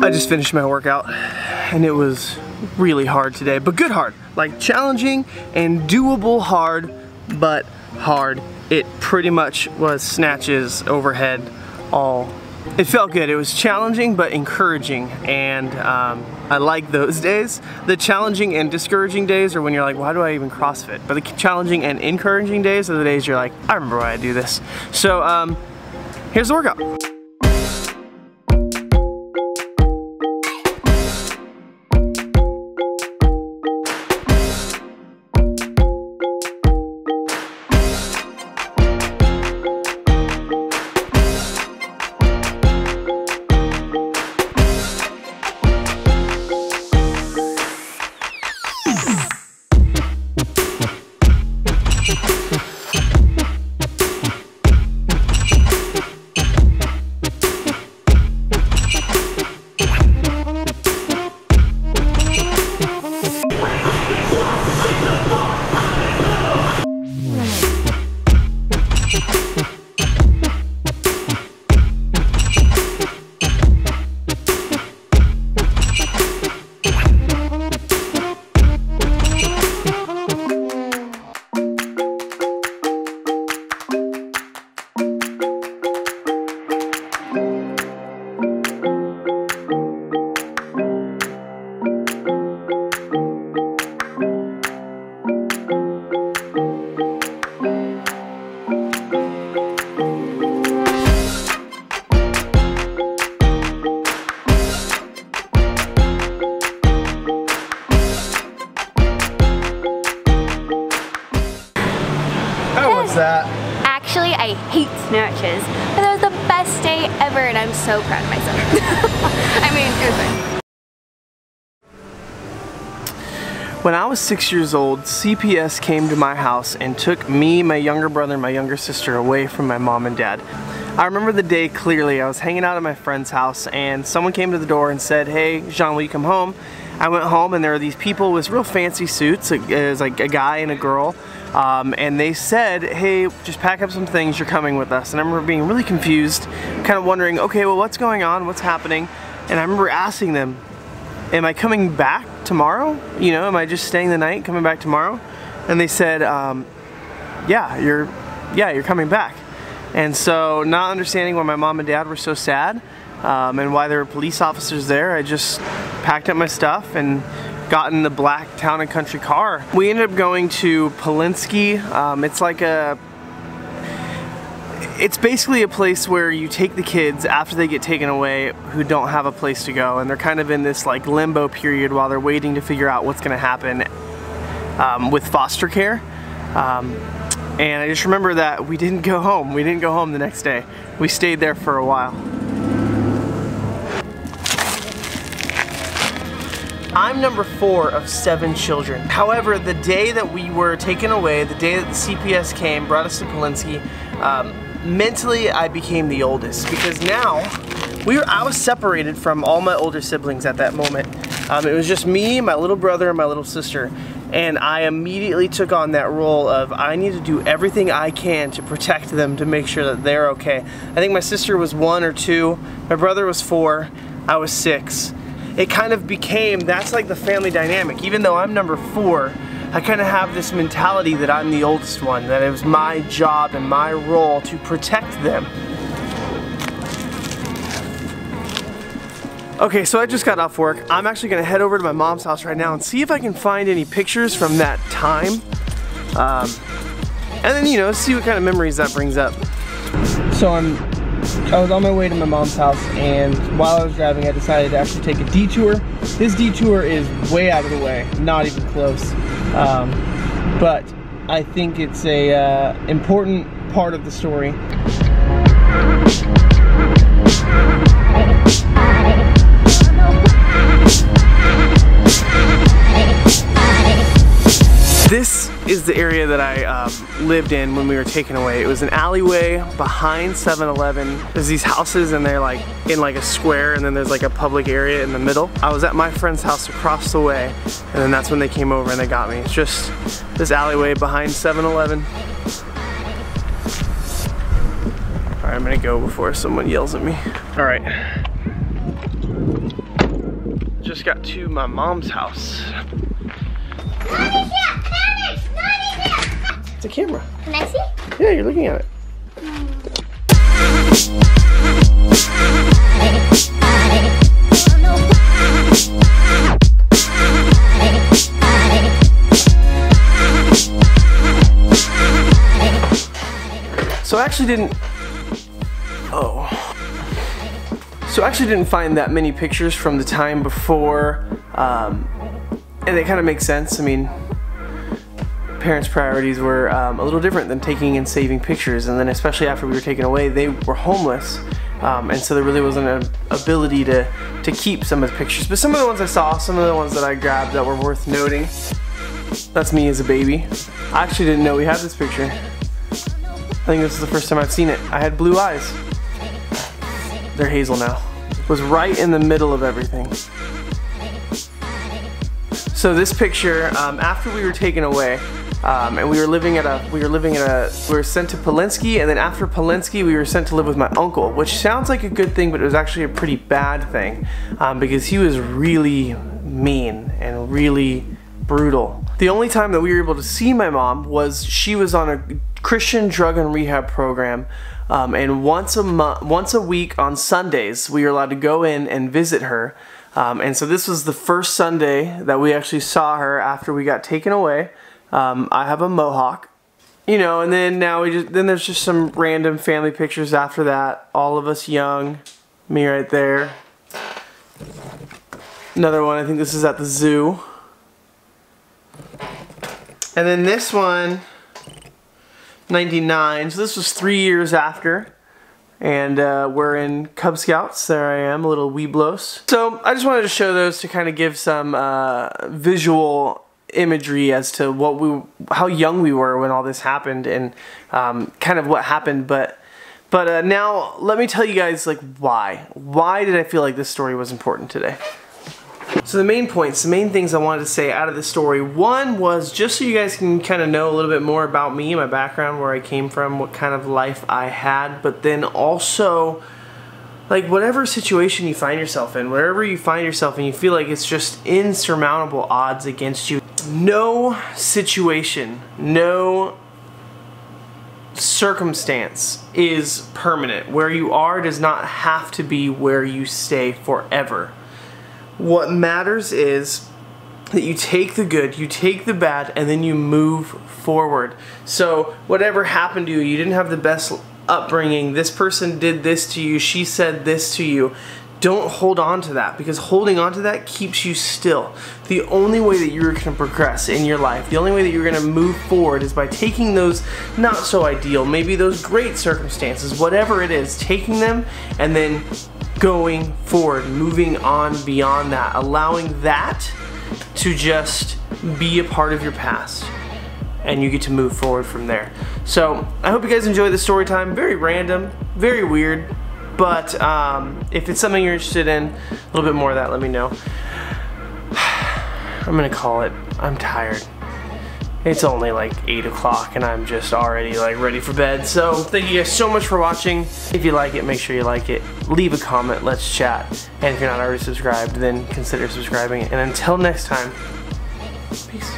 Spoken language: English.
I just finished my workout and it was really hard today, but good hard. Like challenging and doable hard, but hard. It pretty much was snatches overhead all. It felt good. It was challenging but encouraging, and I like those days. The challenging and discouraging days are when you're like, why do I even CrossFit? But the challenging and encouraging days are the days you're like, I remember why I do this. So here's the workout. That? Actually, I hate snatches, but that was the best day ever and I'm so proud of myself. I mean, it was fun. When I was 6 years old, CPS came to my house and took me, my younger brother, and my younger sister away from my mom and dad. I remember the day clearly. I was hanging out at my friend's house and someone came to the door and said, hey, Jean, will you come home? I went home and there were these people with real fancy suits. It was like a guy and a girl. And they said, hey, just pack up some things, you're coming with us. And I remember being really confused, kind of wondering, okay, well, what's going on? What's happening? And I remember asking them, am I coming back tomorrow? You know, am I just staying the night, coming back tomorrow? And they said, yeah, you're coming back. And so, not understanding why my mom and dad were so sad, and why there were police officers there, I just packed up my stuff and got in the black Town and Country car. We ended up going to Polinsky. It's basically a place where you take the kids after they get taken away who don't have a place to go, and they're kind of in this like limbo period while they're waiting to figure out what's gonna happen with foster care. And I just remember that we didn't go home. We didn't go home the next day. We stayed there for a while. I'm number 4 of 7 children. However, the day that we were taken away, the day that the CPS came, brought us to Polinsky, mentally I became the oldest, because now I was separated from all my older siblings at that moment. It was just me, my little brother, and my little sister. And I immediately took on that role of I need to do everything I can to protect them, to make sure that they're okay. I think my sister was 1 or 2, my brother was 4, I was 6. It kind of became, that's like the family dynamic. Even though I'm number 4, I kind of have this mentality that I'm the oldest one, that it was my job and my role to protect them. Okay, so I just got off work. I'm actually gonna head over to my mom's house right now and see if I can find any pictures from that time. And then, you know, see what kind of memories that brings up. So I was on my way to my mom's house, and while I was driving I decided to actually take a detour. This detour is way out of the way, not even close. But I think it's a important part of the story. This is the area that I lived in when we were taken away. It was an alleyway behind 7-Eleven. There's these houses and they're like in like a square, and then there's like a public area in the middle. I was at my friend's house across the way, and then that's when they came over and they got me. It's just this alleyway behind 7-Eleven. Alright, I'm gonna go before someone yells at me. Alright. just got to my mom's house. Mommy's here! Mommy's here! It's a camera. Can I see? Yeah, you're looking at it. So I actually didn't find that many pictures from the time before, and it kind of makes sense. I mean, parents' priorities were a little different than taking and saving pictures, and then especially after we were taken away, they were homeless, and so there really wasn't an ability to keep some of the pictures. But some of the ones I saw, some of the ones that I grabbed that were worth noting. That's me as a baby. I actually didn't know we had this picture. I think this is the first time I've seen it. I had blue eyes. They're hazel now. It was right in the middle of everything. So this picture, after we were taken away, and we were sent to Polinsky, and then after Polinsky we were sent to live with my uncle, which sounds like a good thing, but it was actually a pretty bad thing, because he was really mean and really brutal. The only time that we were able to see my mom was she was on a Christian drug and rehab program, and once a week on Sundays we were allowed to go in and visit her, and so this was the first Sunday that we actually saw her after we got taken away. I have a mohawk, you know, and then then there's just some random family pictures after that, all of us young, me right there. Another one, I think this is at the zoo. And then this one, 99, so this was 3 years after, and we're in Cub Scouts. There I am, a little Weeblos. So I just wanted to show those to kind of give some visual imagery as to how young we were when all this happened, and kind of what happened. But now let me tell you guys, like, why did I feel like this story was important today? So the main points, the main things I wanted to say out of the story, one was just so you guys can kind of know a little bit more about me, my background, where I came from, what kind of life I had, but then also, like, whatever situation you find yourself in, wherever you find yourself and you feel like it's just insurmountable odds against you, no situation, no circumstance is permanent. Where you are does not have to be where you stay forever. What matters is that you take the good, you take the bad, and then you move forward. So whatever happened to you, you didn't have the best upbringing, this person did this to you, she said this to you, don't hold on to that, because holding on to that keeps you still. The only way that you're going to progress in your life, the only way that you're going to move forward is by taking those not so ideal, maybe those great circumstances, whatever it is, taking them and then going forward, moving on beyond that, allowing that to just be a part of your past, and you get to move forward from there. So I hope you guys enjoy the story time. Very random, very weird, but if it's something you're interested in, a little bit more of that, let me know. I'm gonna call it. I'm tired. It's only like 8 o'clock and I'm just already like ready for bed. So thank you guys so much for watching. If you like it, make sure you like it. Leave a comment, let's chat. And if you're not already subscribed, then consider subscribing. And until next time, peace.